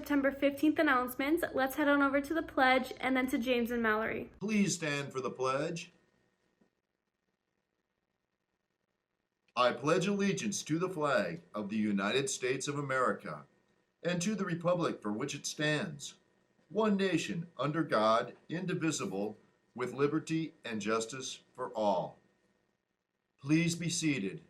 September 15th announcements. Let's head on over to the pledge and then to James and Mallory. Please stand for the pledge. I pledge allegiance to the flag of the United States of America and to the republic for which it stands, one nation, under God, indivisible, with liberty and justice for all. Please be seated.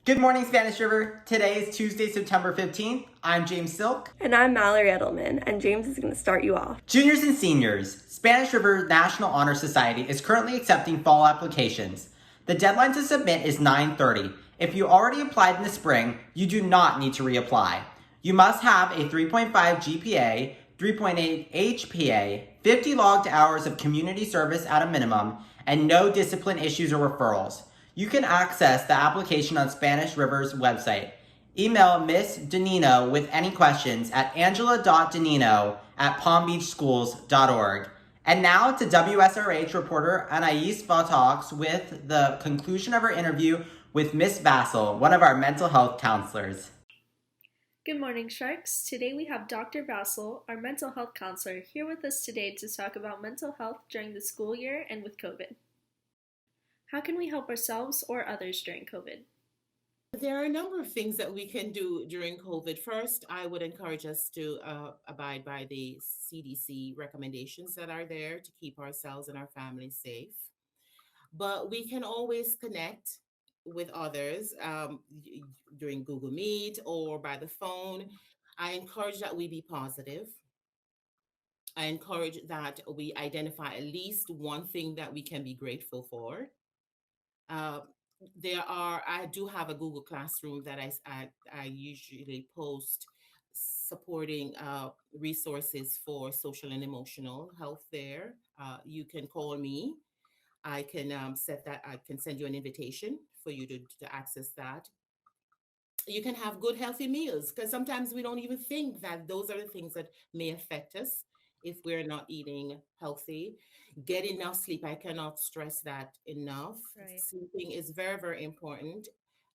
Good morning, Spanish River. Today is Tuesday, September 15th. I'm James Silk. And I'm Mallory Edelman, and James is going to start you off. Juniors and seniors, Spanish River National Honor Society is currently accepting fall applications. The deadline to submit is 9:30. If you already applied in the spring, you do not need to reapply. You must have a 3.5 GPA, 3.8 HPA, 50 logged hours of community service at a minimum, and no discipline issues or referrals. You can access the application on Spanish River's website. Email Ms. Danino with any questions at angela.danino@palmbeachschools.org. And now to WSRH reporter Anais Batox with the conclusion of our interview with Miss Vassal, one of our mental health counselors. Good morning, Sharks. Today we have Dr. Vassal, our mental health counselor, here with us today to talk about mental health during the school year and with COVID. How can we help ourselves or others during COVID? There are a number of things that we can do during COVID. First, I would encourage us to abide by the CDC recommendations that are there to keep ourselves and our families safe. But we can always connect with others during Google Meet or by the phone. I encourage that we be positive. I encourage that we identify at least one thing that we can be grateful for. I do have a Google Classroom that I usually post supporting resources for social and emotional health there. You can call me. I can I can send you an invitation for you to access that. You can have good, healthy meals because sometimes we don't even think that those are the things that may affect us if we're not eating healthy. Get enough sleep. I cannot stress that enough. Right. Sleeping is very, very important.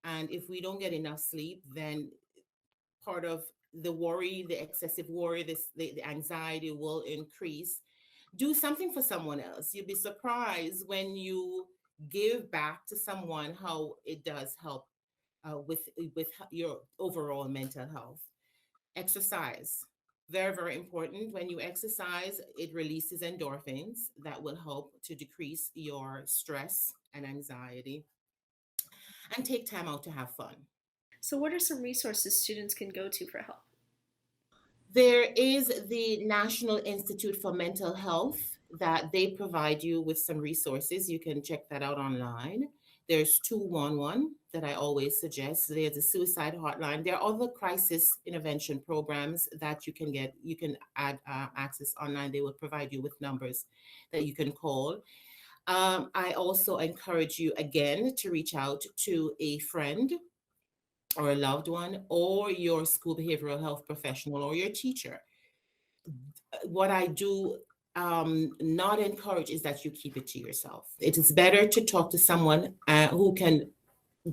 And if we don't get enough sleep, then part of the worry, the excessive worry, the anxiety will increase. Do something for someone else. You'll be surprised when you give back to someone how it does help with your overall mental health. Exercise. Very, very important. When you exercise, it releases endorphins that will help to decrease your stress and anxiety. And take time out to have fun. So what are some resources students can go to for help? There is the National Institute for Mental Health that they provide you with some resources. You can check that out online. There's 211 that I always suggest. There's a suicide hotline. There are other crisis intervention programs that you can get. You can add access online. They will provide you with numbers that you can call. I also encourage you again to reach out to a friend or a loved one or your school behavioral health professional or your teacher. What I do not encourage is that you keep it to yourself. It is better to talk to someone who can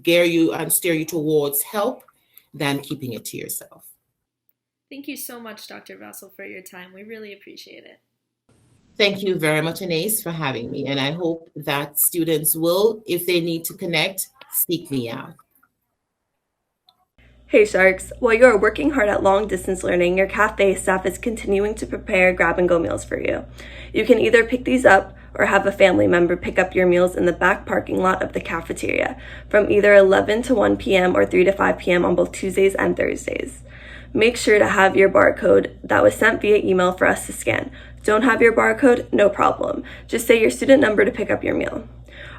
gear you and steer you towards help than keeping it to yourself. Thank you so much, Dr. Vassal, for your time. We really appreciate it. Thank you very much, Anais, for having me. And I hope that students will, if they need to connect, seek me out. Hey Sharks, while you are working hard at long distance learning, your cafe staff is continuing to prepare grab-and-go meals for you. You can either pick these up or have a family member pick up your meals in the back parking lot of the cafeteria from either 11 to 1 p.m. or 3 to 5 p.m. on both Tuesdays and Thursdays. Make sure to have your barcode that was sent via email for us to scan. Don't have your barcode? No problem. Just say your student number to pick up your meal.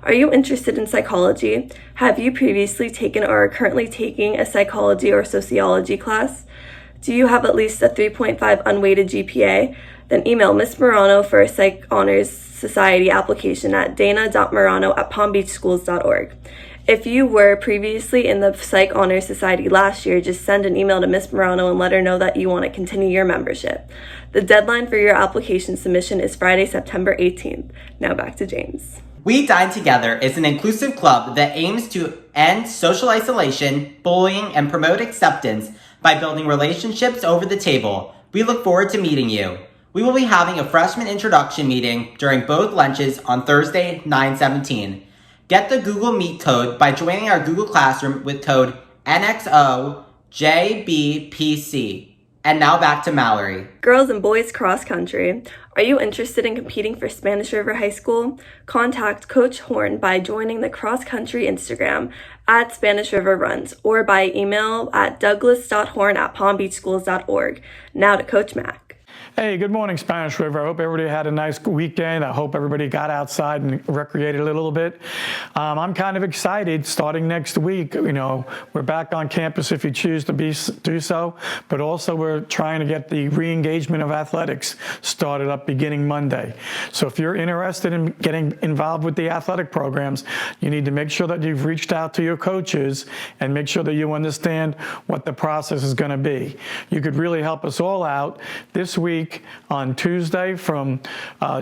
Are you interested in psychology? Have you previously taken or are currently taking a psychology or sociology class? Do you have at least a 3.5 unweighted GPA? Then email Ms. Morano for a Psych Honors Society application at dana.morano@palmbeachschools.org. If you were previously in the Psych Honors Society last year, just send an email to Ms. Morano and let her know that you want to continue your membership. The deadline for your application submission is Friday, September 18th. Now back to James. We Dine Together is an inclusive club that aims to end social isolation, bullying, and promote acceptance by building relationships over the table. We look forward to meeting you. We will be having a freshman introduction meeting during both lunches on Thursday, 9/17. Get the Google Meet code by joining our Google Classroom with code NXOJBPC. And now back to Mallory. Girls and boys cross country. Are you interested in competing for Spanish River High School? Contact Coach Horn by joining the cross country Instagram at Spanish River Runs or by email at douglas.horn@palmbeachschools.org. Now to Coach Mack. Hey, good morning, Spanish River. I hope everybody had a nice weekend. I hope everybody got outside and recreated a little bit. I'm kind of excited starting next week. You know, we're back on campus if you choose to do so, but also we're trying to get the re-engagement of athletics started up beginning Monday. So if you're interested in getting involved with the athletic programs, you need to make sure that you've reached out to your coaches and make sure that you understand what the process is going to be. You could really help us all out this week. On Tuesday from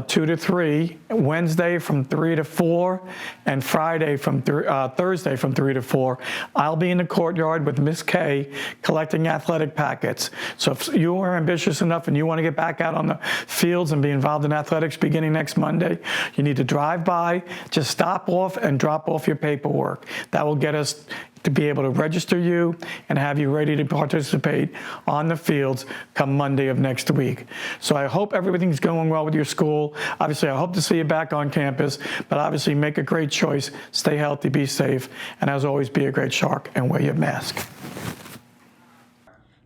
2 to 3, Wednesday from 3 to 4, and Friday from Thursday from 3 to 4. I'll be in the courtyard with Miss K collecting athletic packets. So if you are ambitious enough and you want to get back out on the fields and be involved in athletics beginning next Monday, you need to drive by, just stop off and drop off your paperwork. That will get us to be able to register you and have you ready to participate on the fields come Monday of next week. So I hope everything's going well with your school. Obviously, I hope to see you back on campus, but obviously make a great choice, stay healthy, be safe, and as always, be a great shark and wear your mask.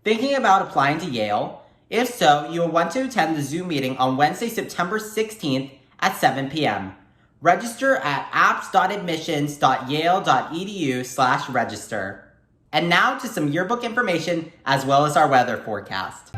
Thinking about applying to Yale? If so, you will want to attend the Zoom meeting on Wednesday, September 16th at 7 p.m. Register at apps.admissions.yale.edu/register. And now to some yearbook information as well as our weather forecast.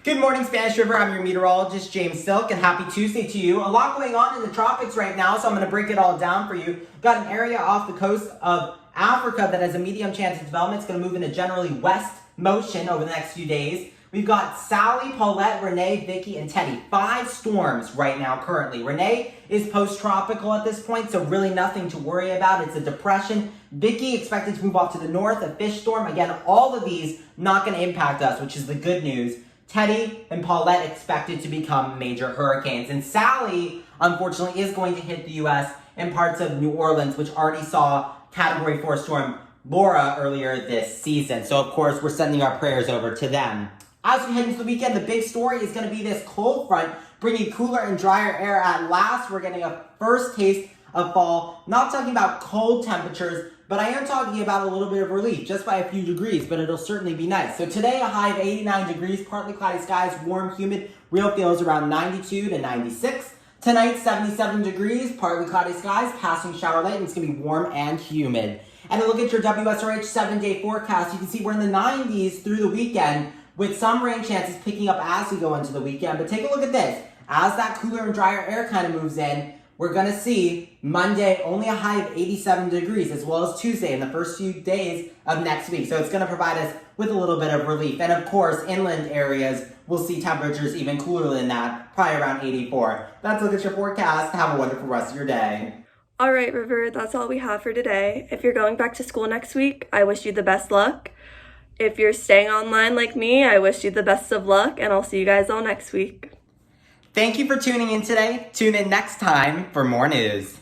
Good morning, Spanish River. I'm your meteorologist, James Silk, and happy Tuesday to you. A lot going on in the tropics right now, so I'm going to break it all down for you. Got an area off the coast of Africa that has a medium chance of development. It's going to move in a generally west motion over the next few days. We've got Sally, Paulette, Renee, Vicky, and Teddy. 5 storms right now currently. Renee is post-tropical at this point, so really nothing to worry about. It's a depression. Vicky expected to move off to the north, a fish storm. Again, all of these not going to impact us, which is the good news. Teddy and Paulette expected to become major hurricanes. And Sally, unfortunately, is going to hit the U.S. in parts of New Orleans, which already saw Category 4 storm Laura earlier this season. So, of course, we're sending our prayers over to them. As we head into the weekend, the big story is going to be this cold front bringing cooler and drier air at last. We're getting a first taste of fall. Not talking about cold temperatures, but I am talking about a little bit of relief, just by a few degrees, but it'll certainly be nice. So today, a high of 89 degrees, partly cloudy skies, warm, humid, real feels around 92 to 96. Tonight, 77 degrees, partly cloudy skies, passing shower light, and it's going to be warm and humid. And a look at your Wsrh 7-day forecast. You can see we're in the 90s through the weekend, with some rain chances picking up as we go into the weekend. But take a look at this. As that cooler and drier air kind of moves in, we're going to see Monday only a high of 87 degrees, as well as Tuesday in the first few days of next week. So it's going to provide us with a little bit of relief. And of course, inland areas will see temperatures even cooler than that, probably around 84. That's a look at your forecast. Have a wonderful rest of your day. All right, River, that's all we have for today. If you're going back to school next week, I wish you the best luck. If you're staying online like me, I wish you the best of luck, and I'll see you guys all next week. Thank you for tuning in today. Tune in next time for more news.